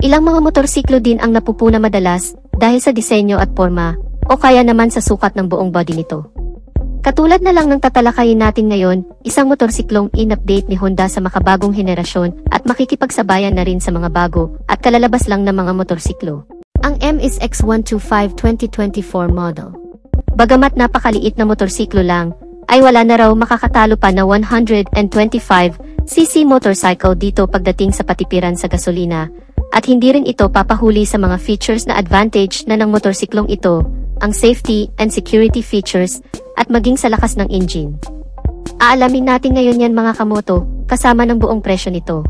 Ilang mga motorsiklo din ang napupuna madalas dahil sa disenyo at forma, o kaya naman sa sukat ng buong body nito. Katulad na lang ng tatalakayin natin ngayon, isang motorsiklong in-update ni Honda sa makabagong henerasyon at makikipagsabayan na rin sa mga bago at kalalabas lang ng mga motorsiklo. Ang MSX125 2024 model. Bagamat napakaliit na motorsiklo lang, ay wala na raw makakatalo pa na 125cc motorcycle dito pagdating sa patipiran sa gasolina, at hindi rin ito papahuli sa mga features na advantage na ng motorsiklong ito, ang safety and security features, at maging sa lakas ng engine. Aalamin natin ngayon yan mga kamoto, kasama ng buong presyo nito.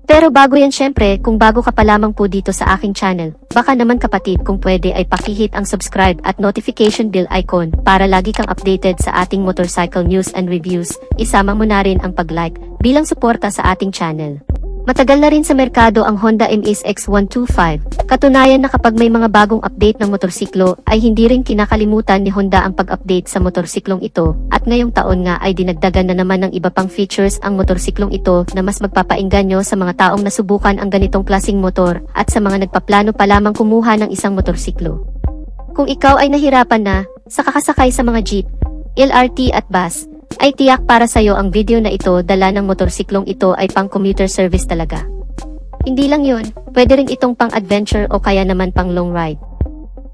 Pero bago yan syempre, kung bago ka pa lamang po dito sa aking channel, baka naman kapatid kung pwede ay pakihit ang subscribe at notification bell icon para lagi kang updated sa ating motorcycle news and reviews, isama mo na rin ang pag-like bilang suporta sa ating channel. Matagal na rin sa merkado ang Honda MSX125, katunayan na kapag may mga bagong update ng motorsiklo ay hindi rin kinakalimutan ni Honda ang pag-update sa motorsiklong ito, at ngayong taon nga ay dinagdagan na naman ng iba pang features ang motorsiklong ito na mas magpapainganyo sa mga taong nasubukan ang ganitong klaseng motor at sa mga nagpaplano pa lamang kumuha ng isang motorsiklo. Kung ikaw ay nahirapan na sa kakasakay sa mga jeep, LRT at bus, ay tiyak para sa'yo ang video na ito. Dala ng motorsiklong ito ay pang commuter service talaga. Hindi lang yun, pwede rin itong pang adventure o kaya naman pang long ride.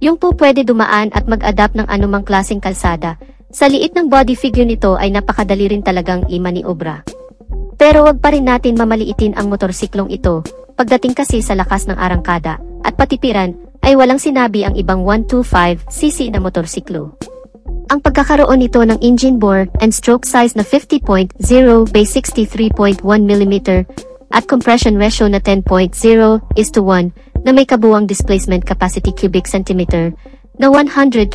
Yung po pwede dumaan at mag-adapt ng anumang klaseng kalsada. Sa liit ng body figure nito ay napakadali rin talagang imaniobra. Pero wag pa rin natin mamaliitin ang motorsiklong ito, pagdating kasi sa lakas ng arangkada at patipiran ay walang sinabi ang ibang 125cc na motorsiklo. Ang pagkakaroon nito ng engine bore and stroke size na 50.0 by 63.1 mm at compression ratio na 10.0:1 na may kabuuang displacement capacity cubic centimeter na 124.1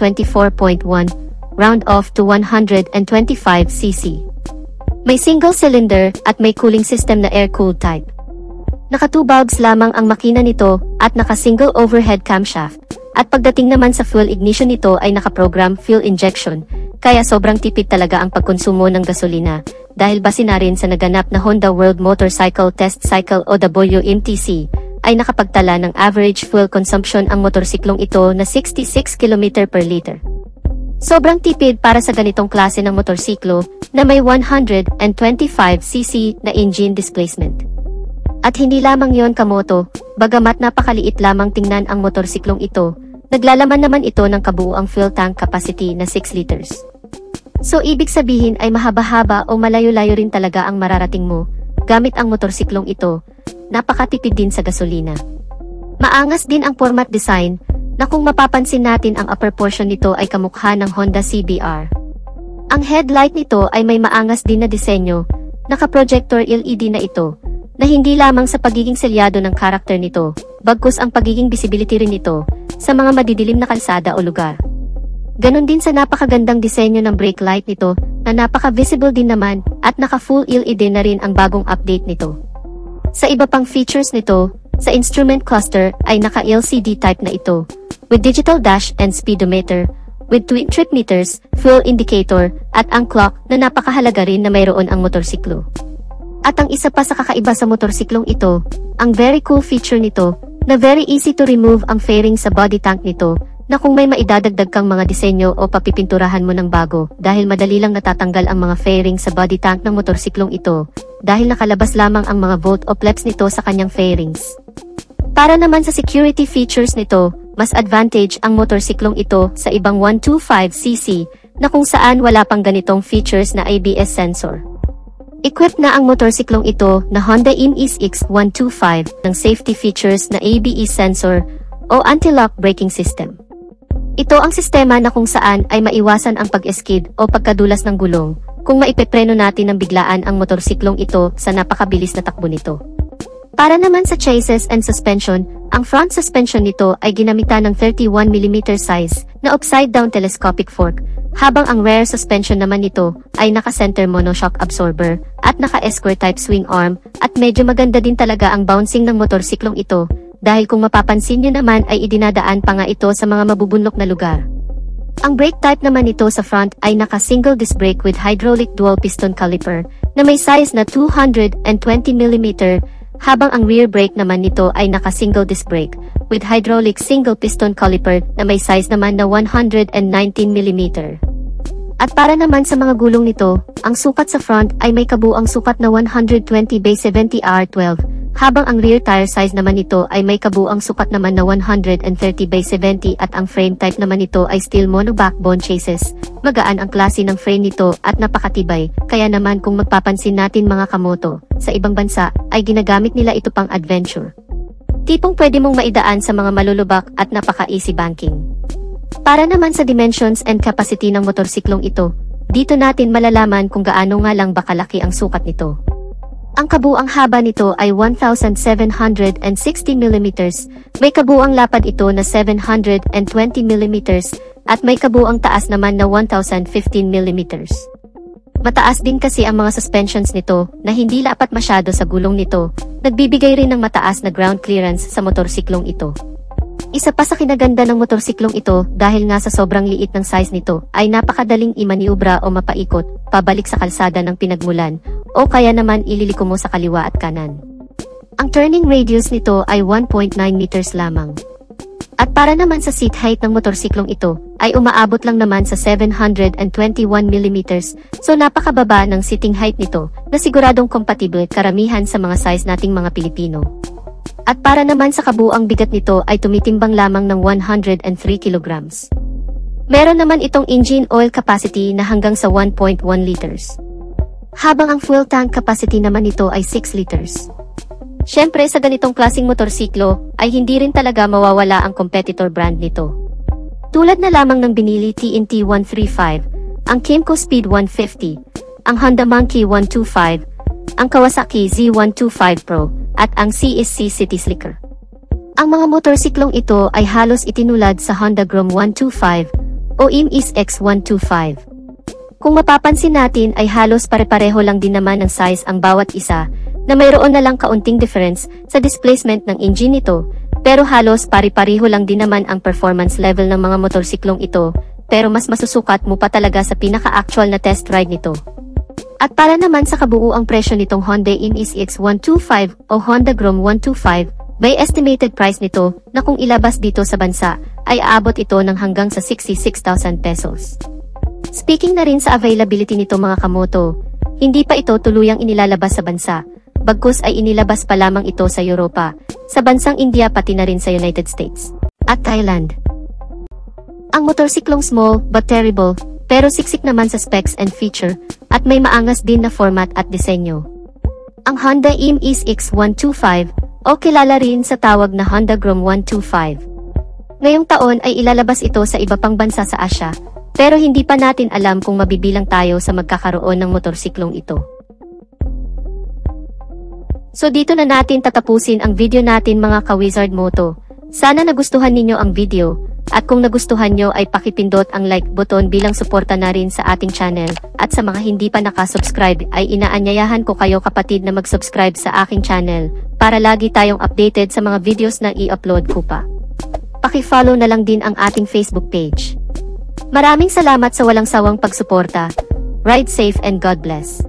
round off to 125cc. May single cylinder at may cooling system na air-cooled type. Naka 2 valves lamang ang makina nito at naka single overhead camshaft. At pagdating naman sa fuel ignition nito ay naka-program fuel injection, kaya sobrang tipid talaga ang pagkonsumo ng gasolina, dahil base na rin sa naganap na Honda World Motorcycle Test Cycle o WMTC, ay nakapagtala ng average fuel consumption ang motorsiklong ito na 66 km per liter. Sobrang tipid para sa ganitong klase ng motorsiklo na may 125cc na engine displacement. At hindi lamang yon kamoto, bagamat napakaliit lamang tingnan ang motorsiklong ito, naglalaman naman ito ng kabuuang fuel tank capacity na 6 liters. So ibig sabihin ay mahaba-haba o malayo-layo rin talaga ang mararating mo, gamit ang motorsiklong ito, napakatipid din sa gasolina. Maangas din ang format design, na kung mapapansin natin ang upper portion nito ay kamukha ng Honda CBR. Ang headlight nito ay may maangas din na disenyo, naka-projector LED na ito, na hindi lamang sa pagiging selyado ng karakter nito, bagkus ang pagiging visibility rin nito sa mga madidilim na kalsada o lugar. Ganon din sa napakagandang disenyo ng brake light nito na napaka-visible din naman at naka-full LED na rin ang bagong update nito. Sa iba pang features nito, sa instrument cluster ay naka-LCD type na ito, with digital dash and speedometer, with twin trip meters, fuel indicator, at ang clock na napakahalaga rin na mayroon ang motorsiklo. At ang isa pa sa kakaiba sa motorsiklong ito, ang very cool feature nito, na very easy to remove ang fairing sa body tank nito, na kung may maidadagdag kang mga disenyo o papipinturahan mo ng bago, dahil madali lang natatanggal ang mga fairing sa body tank ng motorsiklong ito, dahil nakalabas lamang ang mga bolt o flaps nito sa kanyang fairings. Para naman sa security features nito, mas advantage ang motorsiklong ito sa ibang 125cc, na kung saan wala pang ganitong features na ABS sensor. Equipped na ang motorsiklong ito na Honda MSX125 ng safety features na ABS sensor o anti-lock braking system. Ito ang sistema na kung saan ay maiwasan ang pag-skid o pagkadulas ng gulong kung maipepreno natin ng biglaan ang motorsiklong ito sa napakabilis na takbo nito. Para naman sa chassis and suspension, ang front suspension nito ay ginamitan ng 31mm size na upside-down telescopic fork, habang ang rear suspension naman nito ay naka-center monoshock absorber at naka-square type swing arm, at medyo maganda din talaga ang bouncing ng motorsiklong ito, dahil kung mapapansin nyo naman ay idinadaan pa nga ito sa mga mabubunlok na lugar. Ang brake type naman nito sa front ay naka-single disc brake with hydraulic dual piston caliper na may size na 220mm habang ang rear brake naman nito ay naka-single disc brake, with hydraulic single piston caliper na may size naman na 119mm. At para naman sa mga gulong nito, ang sukat sa front ay may kabuuang sukat na 120/70R12, habang ang rear tire size naman nito ay may kabuuang sukat naman na 130/70 at ang frame type naman nito ay steel monobackbone chassis. Magaan ang klase ng frame nito at napakatibay, kaya naman kung magpapansin natin mga kamoto, sa ibang bansa ay ginagamit nila ito pang adventure. Tipong pwede mong maidaan sa mga malulubak at napaka-easy banking. Para naman sa dimensions and capacity ng motorsiklong ito, dito natin malalaman kung gaano nga lang ba kalaki ang sukat nito. Ang kabuuang haba nito ay 1,760mm, may kabuuang lapad ito na 720mm, at may kabuuang taas naman na 1,015mm. Mataas din kasi ang mga suspensions nito na hindi lapat masyado sa gulong nito, nagbibigay rin ng mataas na ground clearance sa motorsiklong ito. Isa pa sa kinaganda ng motorsiklong ito dahil nga sa sobrang liit ng size nito ay napakadaling imaniubra o mapaikot pabalik sa kalsada ng pinagmulan o kaya naman ililiko mo sa kaliwa at kanan. Ang turning radius nito ay 1.9 meters lamang. At para naman sa seat height ng motorsiklong ito ay umaabot lang naman sa 721mm, so napakababa ng seating height nito na siguradong compatible karamihan sa mga size nating mga Pilipino. At para naman sa kabuuang bigat nito ay tumitimbang lamang ng 103 kilograms. Meron naman itong engine oil capacity na hanggang sa 1.1 liters. Habang ang fuel tank capacity naman nito ay 6 liters. Syempre sa ganitong klaseng motorsiklo ay hindi rin talaga mawawala ang competitor brand nito. Tulad na lamang ng binili TNT 135, ang Kymco Speed 150, ang Honda Monkey 125, ang Kawasaki Z125 Pro, at ang CSC City Slicker. Ang mga motorsiklong ito ay halos itinulad sa Honda Grom 125 o IMIS X125. Kung mapapansin natin ay halos pare-pareho lang din naman ang size ang bawat isa, na mayroon na lang kaunting difference sa displacement ng engine nito, pero halos pare-pareho lang din naman ang performance level ng mga motorsiklong ito, pero mas masusukat mo pa talaga sa pinaka-actual na test ride nito. At para naman sa kabuuang presyo nitong Honda IMIS X125 o Honda Grom 125, may estimated price nito na kung ilabas dito sa bansa ay aabot ito ng hanggang sa 66,000 pesos. Speaking na rin sa availability nito mga kamoto, hindi pa ito tuluyang inilalabas sa bansa, bagkus ay inilabas pa lamang ito sa Europa, sa bansang India pati na rin sa United States at Thailand. Ang motorsiklong small but terrible, pero siksik naman sa specs and feature, at may maangas din na format at disenyo. Ang Honda IMIS X125, o kilala rin sa tawag na Honda Grom 125. Ngayong taon ay ilalabas ito sa iba pang bansa sa Asia, pero hindi pa natin alam kung mabibilang tayo sa magkakaroon ng motorsiklong ito. So dito na natin tatapusin ang video natin mga ka-Wizard Moto. Sana nagustuhan ninyo ang video. At kung nagustuhan nyo ay pakipindot ang like button bilang suporta na rin sa ating channel, at sa mga hindi pa nakasubscribe ay inaanyayahan ko kayo kapatid na mag-subscribe sa aking channel, para lagi tayong updated sa mga videos na i-upload ko pa. Paki-follow na lang din ang ating Facebook page. Maraming salamat sa walang sawang pagsuporta. Ride safe and God bless.